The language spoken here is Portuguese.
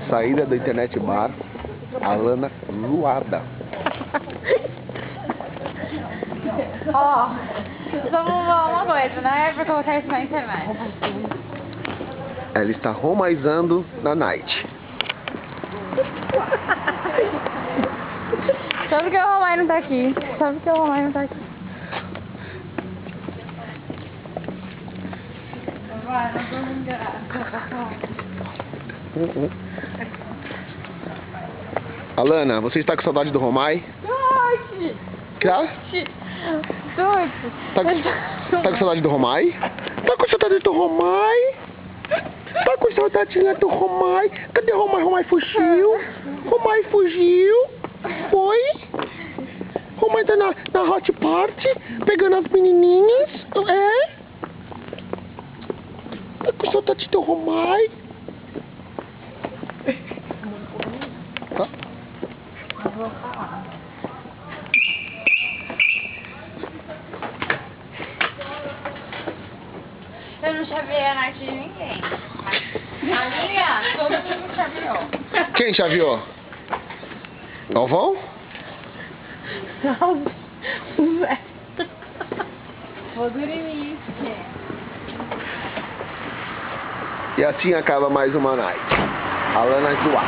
Saída do Internet Bar, Alana zoada. Ó, vamos uma coisa, não é pra colocar isso na internet. Ela está romaizando na night. Só porque o Romai não tá aqui. Só porque o Romai não tá aqui. Vai, nós vamos enganar. Alana, você está com saudade do Romai? Doce! Tá? Doce! Tá com saudade do Romai? Tá com saudade do Romai? Tá com saudade do Romai? Cadê o Romai? Romai fugiu? Romai fugiu? Foi? Romai tá na hot party, pegando as menininhas, é? Tá com saudade do Romai? Tá? Não vou falar. Eu não chaveei a night de ninguém. A minha, todo mundo chaveou. Quem chaveou? Galvão? Não, vou dormir. E assim acaba mais uma night. Alana zoada.